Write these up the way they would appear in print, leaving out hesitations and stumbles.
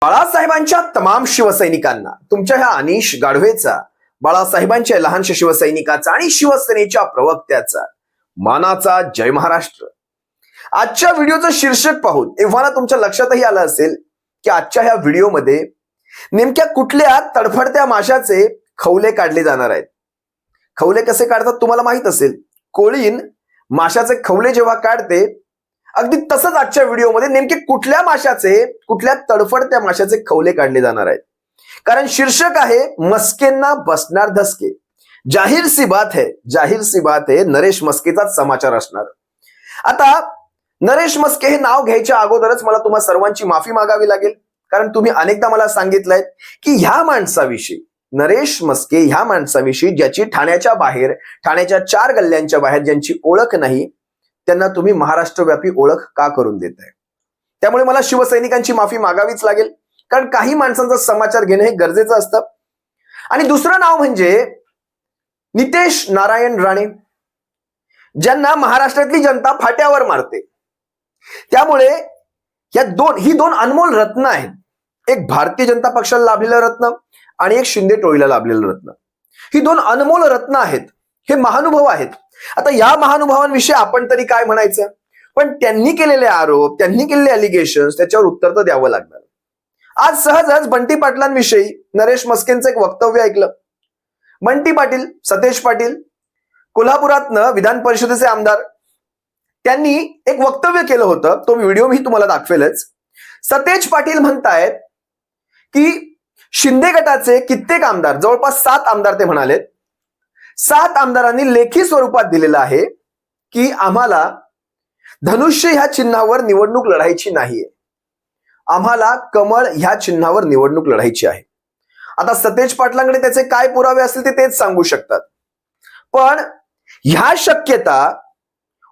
बाळासाहेबांच्या तमाम शिवसैनिकांना तुमच्या ह्या अनिश गाढवेचा, बाळासाहेबांच्या लहानशा शिवसैनिकाचा आणि शिवसेनेच्या प्रवक्त्याचा मानाचा जय महाराष्ट्र. आजच्या व्हिडिओचं शीर्षक पाहून एव्हाना तुमच्या लक्षातही आलं असेल की आजच्या ह्या व्हिडिओमध्ये नेमक्या कुठल्या तडफडत्या माशाचे खवले काढले जाणार आहेत. खवले कसे काढतात तुम्हाला माहित असेल. कोळीन माशाचे खवले जेव्हा काढते, अगदी तसंच आजच्या व्हिडिओमध्ये नेमके कुठल्या तडफडत्या माशाचे खवले काढले जाणार आहेत. कारण शीर्षक आहे मस्केंना बसणार धसके. जाहीर सी बात है नरेश मस्केचाच समाचार असणार. आता नरेश मस्के हे नाव घ्यायच्या अगोदरच मला तुम्हा सर्वांची माफी मागावी लागेल, कारण तुम्ही अनेकदा मला सांगितलंय की ह्या माणसाविषयी, नरेश मस्के ह्या माणसाविषयी ज्याची ठाण्याच्या 4 गल्ल्यांच्या बाहेर ज्यांची ओळख नाही, त्यांना तुम्ही महाराष्ट्रव्यापी ओळख का करून देताय. त्यामुळे मला शिवसैनिकांची माफी मागावीच लागेल, कारण काही माणसांचा समाचार घेणं हे गरजेचं असतं. आणि दुसरं नाव म्हणजे नितेश नारायण राणे, ज्यांना महाराष्ट्रातली जनता फाट्यावर मारते. त्यामुळे ही दोन अनमोल रत्न आहेत. एक भारतीय जनता पक्षाला लाभलेलं रत्न आणि एक शिंदे टोळीला लाभलेलं रत्न. ही दोन अनमोल रत्न आहेत. हे महानुभव आहेत. आता या महानुभावांविषयी आपण तरी काय म्हणायचं, पण त्यांनी केलेले आरोप, त्यांनी केलेले अलिगेशन्स, त्याच्यावर उत्तर तर द्यावं लागणार. आज सहजच बंटी पाटलांविषयी नरेश मस्केंचं एक वक्तव्य ऐकलं. बंटी पाटील, सतेज पाटील, कोल्हापुरातनं विधान परिषदेचे आमदार, त्यांनी एक वक्तव्य केलं होतं. तो व्हिडिओ मी तुम्हाला दाखवेलच. सतेज पाटील म्हणतायत की शिंदे गटाचे कित्येक आमदार, जवळपास 7 आमदार ते म्हणालेत, 7 आमदारांनी लेखी स्वरूपात दिलेलं आहे की आम्हाला धनुष्य ह्या चिन्हावर निवडणूक लढायची नाहीये, आम्हाला कमळ ह्या चिन्हावर निवडणूक लढायची आहे. आता सतेज पाटलांकडे त्याचे काय पुरावे असतील ते तेच सांगू शकतात. पण ह्या शक्यता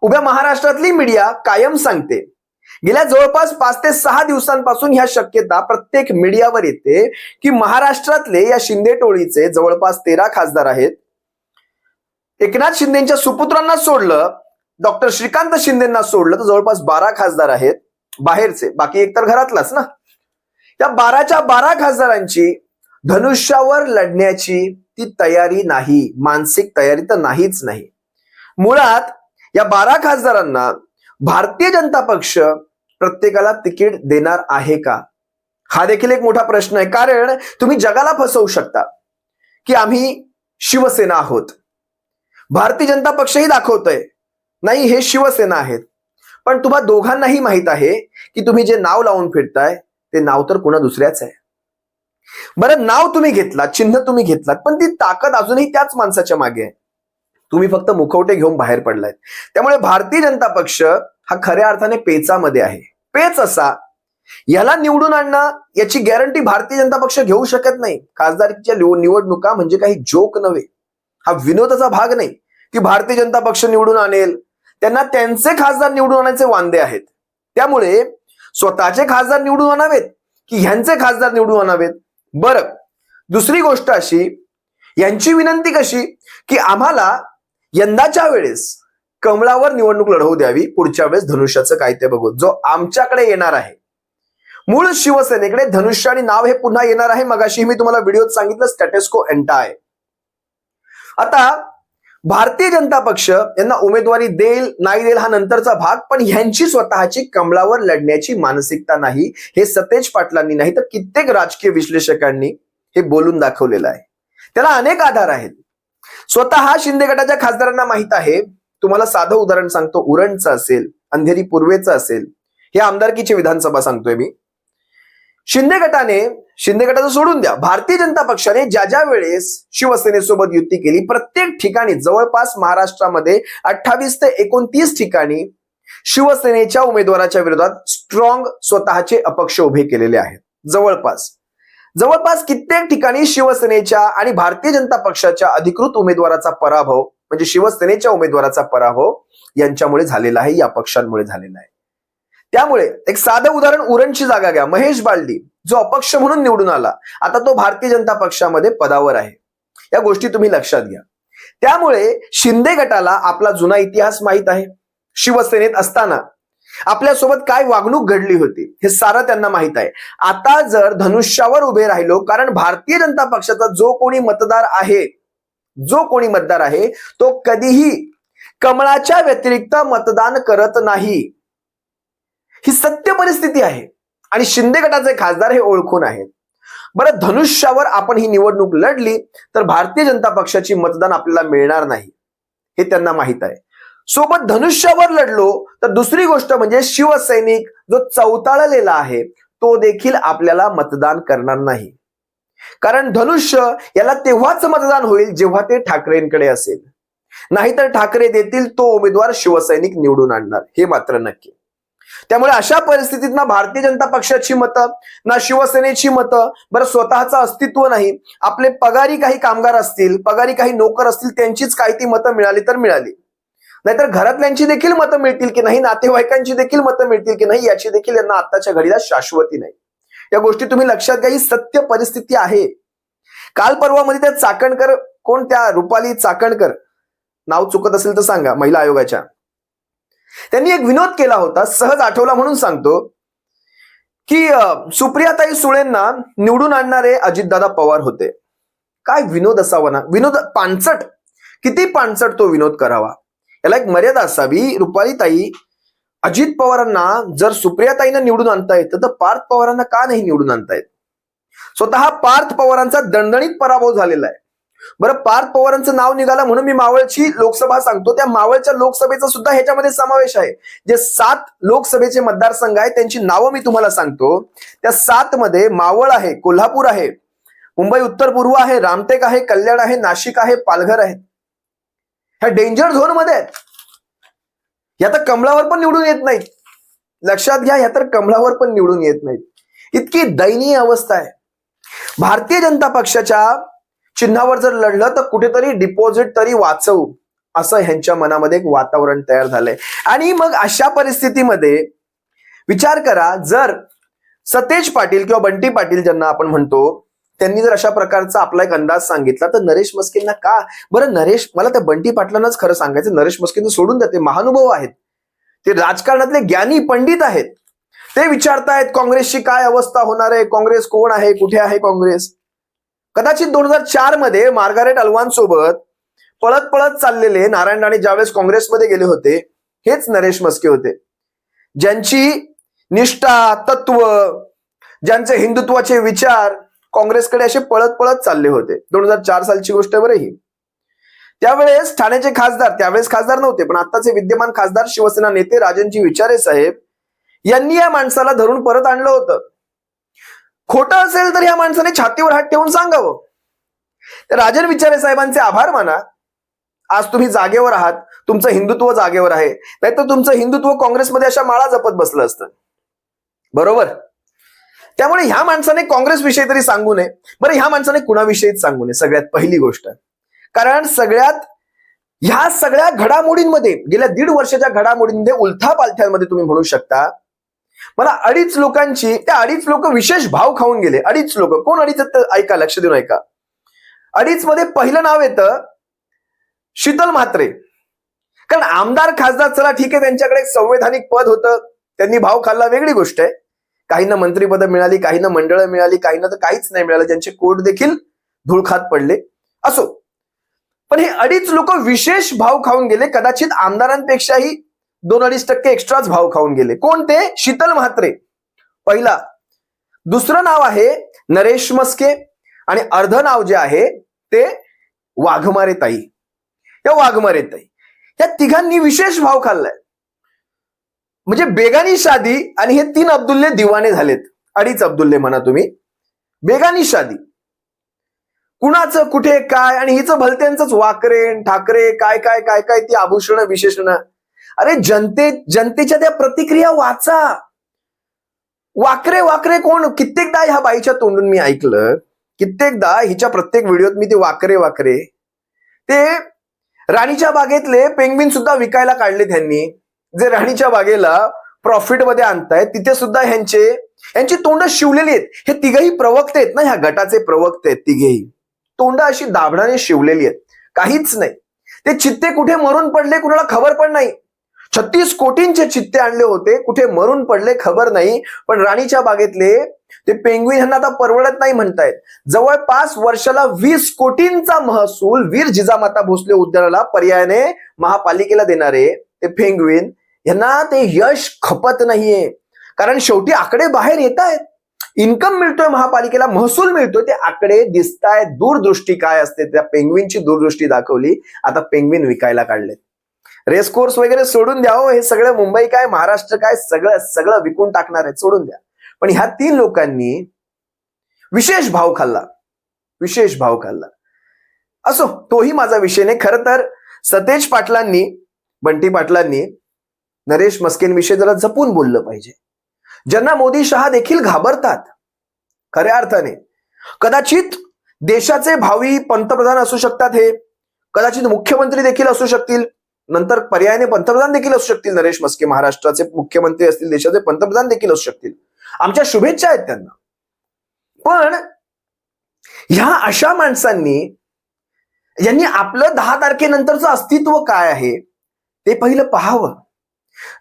उभ्या महाराष्ट्रातली मीडिया कायम सांगते. गेल्या जवळपास 5 ते 6 दिवसांपासून ह्या शक्यता प्रत्येक मीडियावर येते की महाराष्ट्रातले या शिंदे टोळीचे जवळपास 13 खासदार आहेत. एकनाथ शिंदेच्या सुपुत्रांना सोडलं, डॉक्टर श्रीकांत शिंदेना सोडलं तर जवळपास 12 खासदार आहेत बाहेरचे, बाकी एक तर घरातलाच ना. या 12च्या 12 खासदारांची धनुष्यावर लढण्याची ती तयारी नाही, मानसिक तयारी तर नाहीच नाही. मुळात या 12 खासदारांना भारतीय जनता पक्ष प्रत्येकाला तिकीट देणार आहे का, हा देखील एक मोठा प्रश्न आहे. कारण तुम्ही जगाला फसवू शकता की आम्ही शिवसेना आहोत, भारतीय जनता पक्षही दाखवतोय नाही हे शिवसेना आहेत, पण तुम्हा दोघांनाही माहित आहे की तुम्ही जे नाव लावून फिरताय ते नाव तर कुणा दुसऱ्याच आहे. बरं, नाव तुम्ही घेतलात, चिन्ह तुम्ही घेतलात, पण ती ताकद अजूनही त्याच माणसाच्या मागे आहे. तुम्ही फक्त मुखवटे घेऊन बाहेर पडलाय. त्यामुळे भारतीय जनता पक्ष हा खऱ्या अर्थाने पेचामध्ये आहे. पेच असा, याला निवडून आणणं याची गॅरंटी भारतीय जनता पक्ष घेऊ शकत नाही. खासदारकीच्या निवडणुका म्हणजे काही जोक नव्हे, हा विनोदाचा भाग नाही की भारतीय जनता पक्ष निवडून आणेल. त्यांना त्यांचे खासदार निवडून आणायचे वांदे आहेत. त्यामुळे स्वतःचे खासदार निवडून आणावेत की ह्यांचे खासदार निवडून आणावेत. बरं, दुसरी गोष्ट अशी, यांची विनंती कशी की आम्हाला यंदाच्या वेळेस कमळावर निवडणूक लढवू द्यावी, पुढच्या वेळेस धनुष्याचं काय ते बघू. जो आमच्याकडे येणार आहे, मूळ शिवसेनेकडे धनुष्य आणि नाव हे पुन्हा येणार आहे. मगाशी मी तुम्हाला व्हिडिओत सांगितलं, स्टॅटस को एंटा आहे. आता भारतीय जनता पक्ष यांना उमेदवारी देईल नाही देईल हा नंतरचा भाग, पण ह्यांची स्वतःची कमळावर लढण्याची मानसिकता नाही, हे सतेज पाटलांनी नाही तर कित्येक राजकीय विश्लेषकांनी हे बोलून दाखवलेलं आहे. त्याला अनेक आधार आहेत. स्वतः शिंदे गटाच्या खासदारांना माहित आहे. तुम्हाला साधं उदाहरण सांगतो. उरणचं असेल, अंधेरी पूर्वेचं असेल, हे आमदारकीची विधानसभा सांगतोय मी. शिंदे गटाचं सोडून द्या, भारतीय जनता पक्षाने ज्या वेळेस शिवसेनेसोबत युती केली, प्रत्येक ठिकाणी जवळपास महाराष्ट्रामध्ये 28 ते 29 ठिकाणी शिवसेनेच्या उमेदवाराच्या विरोधात स्ट्रॉंग स्वतःचे अपक्ष उभे केलेले आहेत. जवळपास कित्येक ठिकाणी शिवसेनेच्या आणि भारतीय जनता पक्षाच्या अधिकृत उमेदवाराचा पराभव, म्हणजे शिवसेनेच्या उमेदवाराचा पराभव यांच्यामुळे झालेला आहे, या पक्षांमुळे झालेला आहे. त्यामुळे एक साधं उदाहरण, उरणची जागा घ्या. महेश बालदी जो अपक्ष म्हणून निवडून आला, आता तो भारतीय जनता पक्षामध्ये पदावर आहे. या गोष्टी तुम्ही लक्षात घ्या. त्यामुळे शिंदे गटाला आपला जुना इतिहास माहित आहे. शिवसेनेत असताना आपल्यासोबत काय वागणूक घडली होती हे सारं त्यांना माहित आहे. आता जर धनुष्यावर उभे राहिलो, कारण भारतीय जनता पक्षाचा जो कोणी मतदार आहे तो कधीही कमळाच्या व्यतिरिक्त मतदान करत नाही. ही सत्य परिस्थिती आहे आणि शिंदे गटाचे खासदार हे ओळखून आहेत. बरं, धनुष्यावर आपण ही निवडणूक लढली तर भारतीय जनता पक्षाची मतदान आपल्याला मिळणार नाही हे त्यांना माहित आहे. सोबत धनुष्यावर लढलो तर दुसरी गोष्ट म्हणजे शिवसैनिक जो चवताळलेला आहे तो देखील आपल्याला मतदान करणार नाही. कारण धनुष्य याला तेव्हाच मतदान होईल जेव्हा ते ठाकरेंकडे असेल, नाहीतर ठाकरे देतील तो उमेदवार शिवसैनिक निवडून आणणार हे मात्र नक्की. त्यामुळे अशा परिस्थितीत ना भारतीय जनता पक्षाची मतं ना शिवसेनेची मतं, बरं स्वतःचं अस्तित्व नाही, आपले पगारी काही कामगार असतील, पगारी काही नोकर असतील, त्यांचीच काही ती मतं मिळाली तर मिळाली, नाहीतर घरातल्यांची देखील मतं मिळतील की नाही, नातेवाईकांची देखील मतं मिळतील की नाही याची देखील यांना आत्ताच्या घडीला शाश्वती नाही. या गोष्टी तुम्ही लक्षात घ्या, ही सत्य परिस्थिती आहे. काल परवामध्ये त्या चाकणकर, कोण त्या रुपाली चाकणकर, नाव चुकत असेल तर सांगा, महिला आयोगाच्या, त्यांनी एक विनोद केला होता, सहज आठवला म्हणून सांगतो की सुप्रियाताई सुळेंना निवडून आणणारे अजितदादा पवार होते. काय विनोद असावा ना, विनोद पानसट, किती पानसट तो विनोद करावा, याला एक मर्यादा असावी. रुपालीताई, अजित पवारांना जर सुप्रियाताईंना निवडून आणता येतं तर पार्थ पवारांना का नाही निवडून आणता येत? स्वतः पार्थ पवारांचा दणदणीत पराभव झालेला आहे. बरं, पार्थ पवारांचं नाव निघालं म्हणून मी मावळची लोकसभा सांगतो, त्या मावळच्या लोकसभेचा सुद्धा ह्याच्यामध्ये समावेश आहे. जे 7 लोकसभेचे मतदारसंघ आहेत त्यांची नावं मी तुम्हाला सांगतो. त्या 7 मध्ये मावळ आहे, कोल्हापूर आहे, मुंबई उत्तर पूर्व आहे, रामटेक आहे, कल्याण आहे, नाशिक आहे, पालघर आहे. ह्या डेंजर झोन मध्ये आहेत. या तर कमळावर पण निवडून येत नाहीत. लक्षात घ्या, ह्या तर कमळावर पण निवडून येत नाहीत. इतकी दयनीय अवस्था आहे. भारतीय जनता पक्षाच्या चिन्हावर जर लढलं तर कुठेतरी डिपॉझिट तरी वाचवू असं ह्यांच्या मनामध्ये एक वातावरण तयार झालंय. आणि मग अशा परिस्थितीमध्ये विचार करा, जर सतेज पाटील किंवा बंटी पाटील ज्यांना आपण म्हणतो, त्यांनी जर अशा प्रकारचा आपला एक अंदाज सांगितला तर नरेश मस्केंना का बरं, मला त्या बंटी पाटलांनाच खरं सांगायचं, नरेश मस्केंना सोडून द्या, ते महानुभाव आहेत, ते राजकारणातले ज्ञानी पंडित आहेत, ते विचारतायत काँग्रेसची काय अवस्था होणार आहे, काँग्रेस कोण आहे, कुठे आहे काँग्रेस. कदाचित 2004 मध्ये मार्गारेट अल्वान सोबत पळत पळत चाललेले नारायण राणे ज्यावेळेस काँग्रेसमध्ये गेले होते, हेच नरेश मस्के होते, ज्यांची निष्ठा, तत्व, ज्यांचे हिंदुत्वाचे विचार काँग्रेसकडे असे पळत पळत चालले होते. 2004 सालची गोष्ट बरं ही. त्यावेळेस ठाण्याचे खासदार, त्यावेळेस खासदार नव्हते पण आताचे विद्यमान खासदार शिवसेना नेते राजनजी विचारे साहेब यांनी या माणसाला धरून परत आणलं होतं. खोटं असेल तर या माणसाने छातीवर हात ठेवून सांगावं. तर राजन विचारे साहेबांचे आभार माना, आज तुम्ही जागेवर आहात, तुमचं हिंदुत्व जागेवर आहे, नाहीतर तुमचं हिंदुत्व काँग्रेसमध्ये अशा माळा जपत बसलं असतं. बरोबर. त्यामुळे ह्या माणसाने काँग्रेस विषयी तरी सांगू नये. बरं, ह्या माणसाने कुणाविषयीच सांगू नये, सगळ्यात पहिली गोष्ट. कारण ह्या सगळ्या घडामोडींमध्ये, गेल्या 1.5 वर्षाच्या घडामोडींमध्ये, उलथापालथ्यांमध्ये तुम्ही म्हणू शकता, मला 2.5 लोकांची, त्या 2.5 लोक विशेष भाव खाऊन गेले. 2.5 लोक, कोण 2.5? ऐका, लक्ष देऊन ऐका. 2.5 मध्ये पहिलं नाव येतं शीतल म्हात्रे. कारण आमदार खासदार, चला ठीक आहे, त्यांच्याकडे एक संवैधानिक पद होतं, त्यांनी भाव खाल्ला, वेगळी गोष्ट आहे. काहींना मंत्रिपद मिळाली, काहींना मंडळ मिळाली, काहींना तर काहीच नाही मिळालं, ज्यांचे कोट देखील धुळखात पडले. असो, पण हे 2.5 लोक विशेष भाव खाऊन गेले, कदाचित आमदारांपेक्षाही 2-2.5% एक्स्ट्राच भाव खाऊन गेले. कोण ते? शीतल म्हात्रे पहिला. दुसरं नाव आहे नरेश मस्के आणि अर्ध नाव जे आहे ते वाघमारे ताई. या वाघमारे ताई या तिघांनी विशेष भाव खाल्लाय. म्हणजे बेगानी शादी, आणि हे 3 अब्दुल्ले दिवाने झालेत. 2.5 अब्दुल्ले म्हणा तुम्ही. बेगानी शादी, कुणाचं कुठे काय, आणि हिचं भलत्यांचंच वाकरे ठाकरे काय काय काय काय ती आभूषण विशेषण. अरे जनतेच्या त्या प्रतिक्रिया वाचा. वाकरे वाकरे कोण? कित्येकदा ह्या बाईच्या तोंडून मी ऐकलं, कित्येकदा हिच्या प्रत्येक व्हिडिओत मी ते वाकरे वाकरे, ते राणीच्या बागेतले पेंग्विन सुद्धा विकायला काढले त्यांनी, जे राणीच्या बागेला प्रॉफिट मध्ये आणतायत, तिथे सुद्धा यांची तोंड शिवलेली आहेत. हे तिघही प्रवक्ते आहेत ना, ह्या गटाचे प्रवक्ते आहेत तिघेही. तोंड अशी दाभणाने शिवलेली आहेत, काहीच नाही. ते चित्ते कुठे मरून पडले कुणाला खबर पण नाही. 36 कोटींचे चित्ते आणले होते, कुठे मरून पडले खबर नाही. पण राणीच्या बागेतले ते पेंग्विन ह्यांना आता परवडत नाही म्हणतायत. जवळपास वर्षाला 20 कोटींचा महसूल वीर जिजामाता भोसले उद्यानाला पर्यायाने महापालिकेला देणारे ते पेंग्विन यांना ते यश खपत नाहीये. कारण शेवटी आकडे बाहेर येत आहेत, इन्कम मिळतोय, महापालिकेला महसूल मिळतोय, ते आकडे दिसतायत. दूरदृष्टी काय असते, त्या पेंग्विनची दूरदृष्टी दाखवली. आता पेंग्विन विकायला काढले. रेस कोर्स वगैरे सोडून द्यावं, हे सगळं मुंबई काय महाराष्ट्र काय सगळं सगळं विकून टाकणार आहेत, सोडून द्या. पण ह्या 3 लोकांनी विशेष भाव खाल्ला, विशेष भाव खाल्ला. असो, तोही माझा विषय नाही. खरं तर सतेज पाटलांनी, बंटी पाटलांनी नरेश मस्केंविषयी जरा जपून बोललं पाहिजे, ज्यांना मोदी शहा देखील घाबरतात खऱ्या अर्थाने. कदाचित देशाचे भावी पंतप्रधान असू शकतात हे, कदाचित मुख्यमंत्री देखील असू शकतील, नंतर पर्यायाने पंतप्रधान देखील असू शकतील. नरेश मस्के महाराष्ट्राचे मुख्यमंत्री असतील, देशाचे पंतप्रधान देखील असू शकतील. आमच्या शुभेच्छा आहेत त्यांना. पण ह्या अशा माणसांनी, यांनी आपलं 10 तारखेनंतरचं अस्तित्व काय आहे ते पहिलं पाहावं.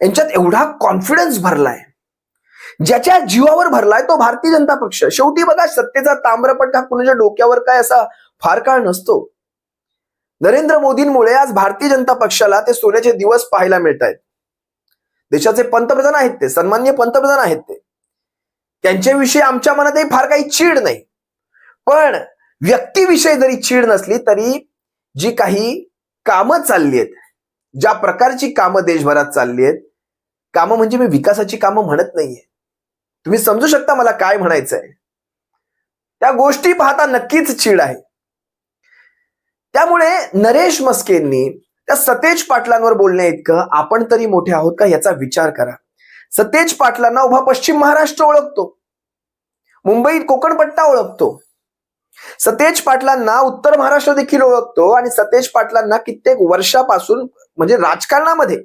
यांच्यात एवढा कॉन्फिडन्स भरलाय, ज्याच्या जीवावर भरलाय तो भारतीय जनता पक्ष. शेवटी बघा, सत्तेचा ताम्रपट हा कुणाच्या डोक्यावर काय असा फार काळ नसतो. नरेंद्र मोदींमुळे आज भारतीय जनता पक्षाला ते सोन्याचे दिवस पाहायला मिळत आहेत. देशाचे पंतप्रधान आहेत ते, सन्माननीय पंतप्रधान आहेत ते. त्यांच्याविषयी आमच्या मनातही फार काही चीड नाही. पण व्यक्तीविषयी जरी चीड नसली तरी जी काही कामं चालली आहेत, ज्या प्रकारची कामं देशभरात चालली आहेत, कामं म्हणजे मी विकासाची कामं म्हणत नाहीये, तुम्ही समजू शकता मला काय म्हणायचंय. त्या गोष्टी पाहता नक्कीच चीड आहे. त्यामुळे नरेश मस्केंनी त्या सतेज पाटलांवर बोलण्या इतकं आपण तरी मोठे आहोत का याचा विचार करा. सतेज पाटलांना उभा पश्चिम महाराष्ट्र ओळखतो, मुंबईत कोकण पट्टा ओळखतो, सतेज पाटलांना उत्तर महाराष्ट्र देखील ओळखतो. आणि सतेज पाटलांना कित्येक वर्षापासून म्हणजे राजकारणामध्ये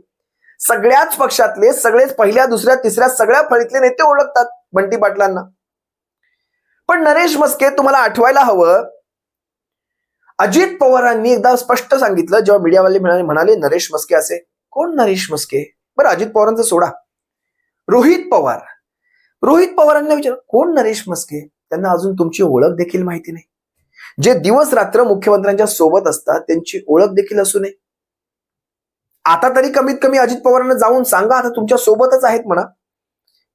सगळ्याच पक्षातले, सगळेच पहिल्या दुसऱ्या तिसऱ्या सगळ्या फळीतले नेते ओळखतात बंटी पाटलांना. पण नरेश मस्के, तुम्हाला आठवायला हवं, अजित पवारांनी एकदा स्पष्ट सांगितलं, जेव्हा मीडियावाले म्हणाले नरेश मस्के असे. कोण नरेश मस्के? बरं, अजित पवारांचं सोडा, रोहित पवारांना विचार, कोण नरेश मस्के? त्यांना अजून तुमची ओळख देखील माहिती नाही. जे दिवस रात्र मुख्यमंत्र्यांच्या सोबत असतात त्यांची ओळख देखील असू नये. आता तरी कमीत कमी अजित पवारांना जाऊन सांगा, आता तुमच्या सोबतच आहेत म्हणा,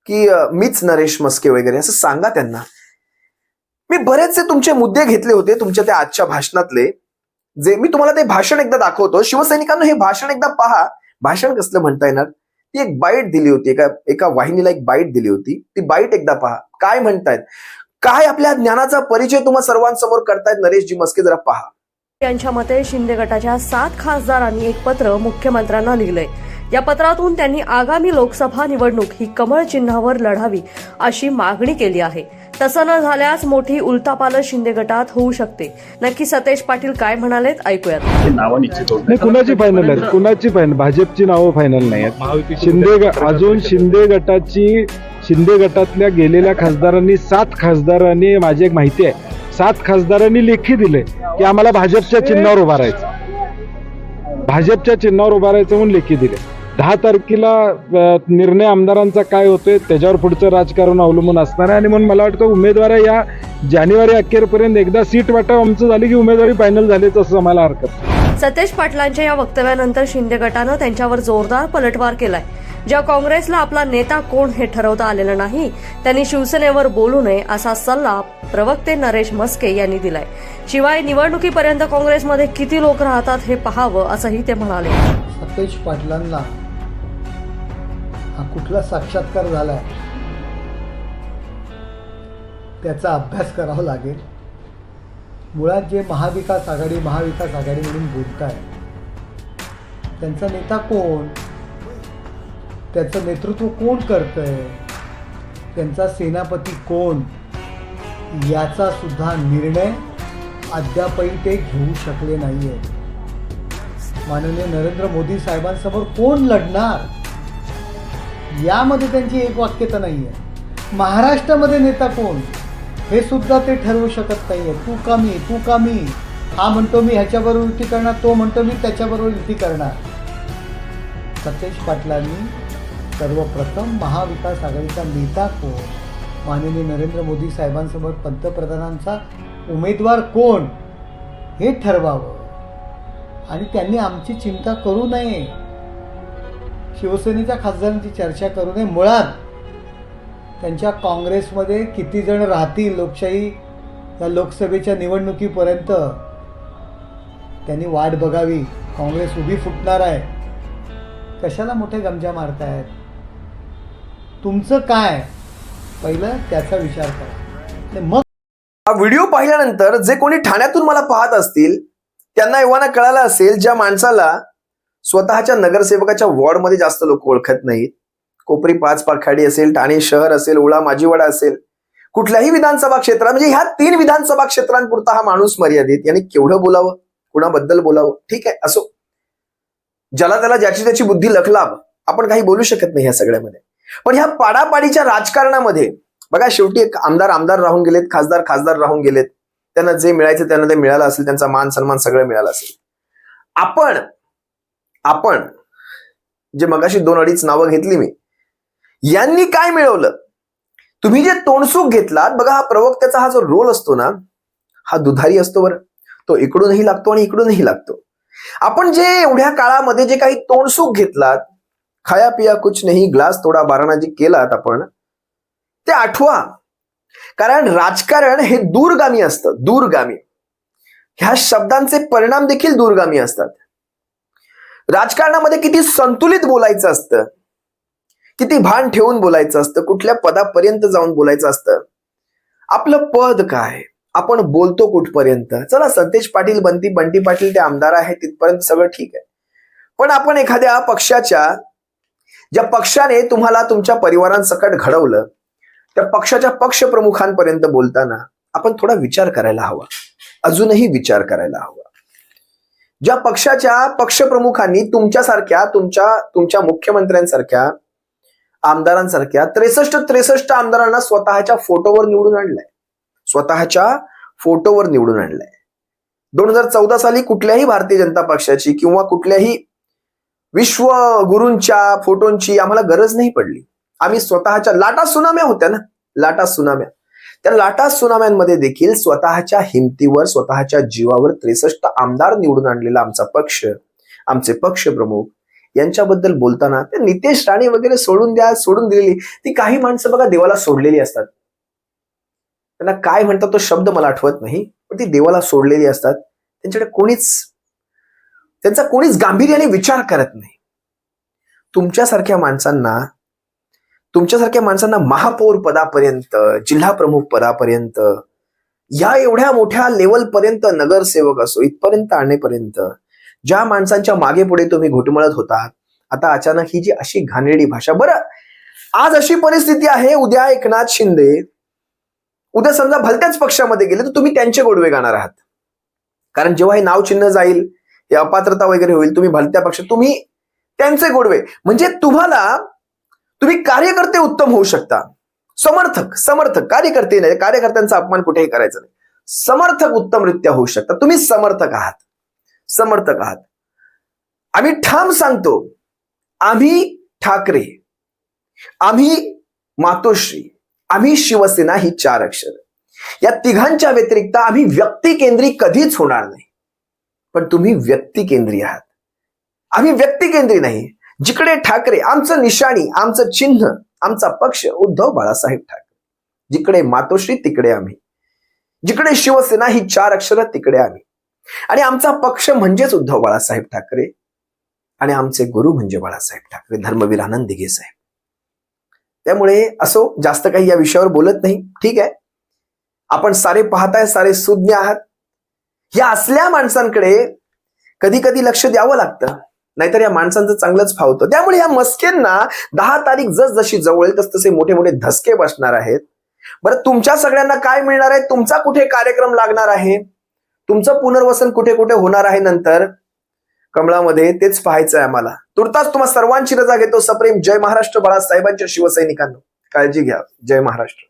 की मीच नरेश मस्के वगैरे असं सांगा त्यांना. मी बरेचसे तुमचे मुद्दे घेतले होते तुमच्या त्या आजच्या भाषणातले, जे मी तुम्हाला ते भाषण एकदा दाखवतो. शिवसैनिकांना हे भाषण एकदा पहा. भाषण कसलं म्हणता येणार, ती एक बाईट दिली होती, एका वाहिनीला एक बाईट दिली होती. ती बाईट एकदा पहा, काय म्हणतायत, काय आपल्या ज्ञानाचा परिचय तुम्हा सर्वांसमोर करतायत नरेशजी मस्के, जरा पहा. यांच्या मते शिंदे गटाच्या 7 खासदारांनी एक पत्र मुख्यमंत्र्यांना लिहिलंय. या पत्रातून त्यांनी आगामी लोकसभा निवडणूक ही कमळ चिन्हावर लढावी अशी मागणी केली आहे. तसं न झाल्यास मोठी उलथापालथ शिंदे गटात होऊ शकते. नक्की सतेज पाटील काय म्हणालेत ऐकूयात. नावं निश्चित होत नाही, कुणाची फायनल आहेत, कुणाची फायनल, भाजपची नावं फायनल नाही आहेत. अजून शिंदे गटातल्या गेलेल्या खासदारांनी 7 खासदारांनी, माझी एक माहिती आहे, 7 खासदारांनी लेखी दिले की आम्हाला भाजपच्या चिन्हावर उभा राहायचं, भाजपच्या चिन्हावर उभा राहायचं म्हणून लेखी दिले. 10 तारखेला निर्णय आमदारांचा काय होतोय त्याच्यावर पुढचं राजकारण अवलंबून असणार आहे. आणि म्हणून मला वाटतं उमेदवार या जानेवारी अखेरपर्यंत एकदा सीट वाटप आमचं झाली की उमेदवारी फायनल झालीच असं आम्हाला हरकत नाही. सतेज पाटलांच्या या वक्तव्यानंतर शिंदे गटानं त्यांच्यावर जोरदार पलटवार केलाय. ज्या काँग्रेसला आपला नेता कोण हे ठरवता आलेलं नाही त्यांनी शिवसेनेवर बोलू नये असा सल्ला प्रवक्ते नरेश मस्के यांनी दिलाय. शिवाय निवडणुकीपर्यंत काँग्रेसमध्ये किती लोक राहतात हे पाहावं असंही ते म्हणाले. सतेज पाटलांना हा कुठला साक्षात्कार झालाय त्याचा अभ्यास करावा लागेल. मुळात जे महाविकास आघाडी म्हणून बोलताय, त्यांचा नेता कोण, त्याचं नेतृत्व कोण करतंय, त्यांचा सेनापती कोण, याचा सुद्धा निर्णय अद्यापही ते घेऊ शकले नाहीये. माननीय नरेंद्र मोदी साहेबांसमोर कोण लढणार यामध्ये त्यांची एक वाक्यता नाहीये. महाराष्ट्रामध्ये नेता कोण हे सुद्धा ते ठरवू शकत नाहीये. तू का मी, हा म्हणतो मी ह्याच्याबरोबर युती करणार, तो म्हणतो मी त्याच्याबरोबर युती करणार. सतेज पाटलांनी सर्वप्रथम महाविकास आघाडीचा नेता कोण, माननीय नरेंद्र मोदी साहेबांसमोर पंतप्रधानांचा उमेदवार कोण हे ठरवावं आणि त्यांनी आमची चिंता करू नये, शिवसेनेच्या खासदारांची चर्चा करू नये. मुळात त्यांच्या काँग्रेसमध्ये किती जण राहतील लोकशाही या लोकसभेच्या निवडणुकीपर्यंत त्यांनी वाट बघावी. काँग्रेस उभी फुटणार आहे. कशाला मोठे गमजा मारतायत? तुमचं काय, पहिलं त्याचा विचार करा. मग हा व्हिडिओ पाहिल्यानंतर जे कोणी ठाण्यातून मला पाहत असतील त्यांना एव्हाना कळालं असेल, ज्या माणसाला स्वतःच्या नगरसेवकाच्या वॉर्डमध्ये जास्त लोक ओळखत नाहीत, कोपरी 5 पाखाडी असेल, ठाणे शहर असेल, ओळा माजीवाडा असेल, कुठल्याही विधानसभा क्षेत्रात, म्हणजे ह्या 3 विधानसभा क्षेत्रांपुरता हा माणूस मर्यादित, याने केवढं बोलावं, कुणाबद्दल बोलावं, ठीक आहे असो, ज्याला त्याला ज्याची त्याची बुद्धी लखलाभ, आपण काही बोलू शकत नाही ह्या सगळ्यामध्ये. पण ह्या पाडापाडीच्या राजकारणामध्ये बघा, शेवटी एक आमदार राहून गेलेत, खासदार राहून गेलेत, त्यांना जे मिळायचं त्यांना ते मिळालं असेल, त्यांचा मान सन्मान सगळं मिळालं असेल. आपण जे मगाशी 2-2.5 नावं घेतली मी, यांनी काय मिळवलं? तुम्ही जे तोंडसूक घेतलात बघा, हा प्रवक्त्याचा हा जो रोल असतो ना, हा दुधारी असतो बरं, तो इकडूनही लागतो आणि इकडूनही लागतो. आपण जे एवढ्या काळामध्ये जे काही तोंडसूक घेतलात, खाया पिया कुछ नाही, ग्लास थोडा बाराणाजी केलात आपण, ते आठवा. कारण राजकारण हे दूरगामी असतं, दूरगामी. ह्या शब्दांचे परिणाम देखील दूरगामी असतात. राजकारणामध्ये किती संतुलित बोलायचं असतं, किती भान ठेवून बोलायचं असतं, कुठल्या पदापर्यंत जाऊन बोलायचं असतं, आपलं पद काय, आपण बोलतो कुठपर्यंत. चला, सतेज पाटील, बंटी पाटील ते आमदार आहे तिथपर्यंत सगळं ठीक आहे. पण आपण एखाद्या पक्षाच्या, ज्या पक्षाने तुम्हाला तुमच्या परिवारांसकट घडवलं, त्या पक्षाच्या पक्षप्रमुखांपर्यंत बोलताना आपण थोडा विचार करायला हवा, अजूनही विचार करायला हवा. ज्या पक्षाच्या पक्षप्रमुखांनी तुमच्यासारख्या, तुमच्या मुख्यमंत्र्यांसारख्या आमदारांसारख्या 63 आमदारांना स्वतःच्या फोटोवर निवडून आणलंय, स्वतःच्या फोटोवर निवडून आणलंय. 2014 साली कुठल्याही भारतीय जनता पक्षाची किंवा कुठल्याही विश्वगुरूंच्या फोटोंची आम्हाला गरज नाही पडली. आम्ही स्वतःच्या लाटा सुनाम्या होत्या ना, लाटा सुनाम्या, त्या लाटा सुनाम्यांमध्ये देखील स्वतःच्या हिमतीवर, स्वतःच्या जीवावर 63 आमदार निवडून आणलेला आमचा पक्ष, आमचे पक्षप्रमुख यांच्याबद्दल बोलताना ते नितेश राणे वगैरे सोडून दिलेली ती काही माणसं बघा देवाला सोडलेली असतात. त्यांना काय म्हणतात तो शब्द मला आठवत नाही, पण ती देवाला सोडलेली असतात. त्यांच्याकडे त्यांचा कोणीच गांभीर्याने विचार करत नाही. तुमच्यासारख्या माणसांना महापौर पदापर्यंत, जिल्हा प्रमुख पदापर्यंत, या एवढ्या मोठ्या लेवलपर्यंत, नगरसेवक असो इथपर्यंत आणण्यापर्यंत ज्या माणसांच्या मागे पुढे तुम्ही घुटमळत होता, आता अचानक ही जी अशी घाणेरडी भाषा. बरं, आज अशी परिस्थिती आहे, उद्या एकनाथ शिंदे, उद्या समजा भलत्याच पक्षामध्ये गेले तर तुम्ही त्यांचे गोडवे गाणार आहात. कारण जेव्हा हे नाव चिन्ह जाईल, हे अपात्रता वगैरे होईल, तुम्ही भलत्या पक्षात, तुम्ही त्यांचे गोडवे, म्हणजे तुम्ही कार्यकर्ते उत्तम होऊ शकता, समर्थक कार्यकर्ते नाही, कार्यकर्त्यांचा अपमान कुठेही करायचा नाही, समर्थक उत्तमरित्या होऊ शकता. तुम्ही समर्थक आहात. आम्ही ठाम सांगतो, आम्ही ठाकरे, आम्ही मातोश्री, आम्ही शिवसेना ही 4 अक्षर, या तिघांच्या व्यतिरिक्त आम्ही व्यक्तिकेंद्री कधीच होणार नाही. पण तुम्ही व्यक्तिकेंद्री आहात, आम्ही व्यक्तिकेंद्री नाही. जिकडे ठाकरे, आमचं निशाणी, आमचं चिन्ह, आमचा पक्ष उद्धव बाळासाहेब ठाकरे, जिकडे मातोश्री तिकडे आम्ही, जिकडे शिवसेना ही 4 अक्षर तिकडे आम्ही, आणि आमचा पक्ष म्हणजेच उद्धव बाळासाहेब ठाकरे, आणि आमचे गुरु म्हणजे बाळासाहेब ठाकरे, धर्मवीर आनंद दिघे साहेब. त्यामुळे असो, जास्त काही या विषयावर बोलत नाही, ठीक आहे. आपण सारे पाहताय, सारे सुज्ञ आहात. या असल्या माणसांकडे कधी कधी लक्ष द्यावं लागतं, नाहीतर या माणसांचं चांगलंच फावतं. त्यामुळे या मस्केंना 10 तारीख जशी जवळ येईल तसे मोठे मोठे धसके बसणार आहेत. बरं, तुमच्या सगळ्यांना काय मिळणार आहे? तुमचा कुठे कार्यक्रम लागणार आहे? तुमचं पुनर्वसन कुठे कुठे होणार आहे नंतर कमळामध्ये, तेच पाहायचं आहे आम्हाला. तुर्तास तुम्हा सर्वांची रजा घेतो. सप्रेम जय महाराष्ट्र. बाळासाहेबांच्या शिवसैनिकांनो, काळजी घ्या. जय महाराष्ट्र.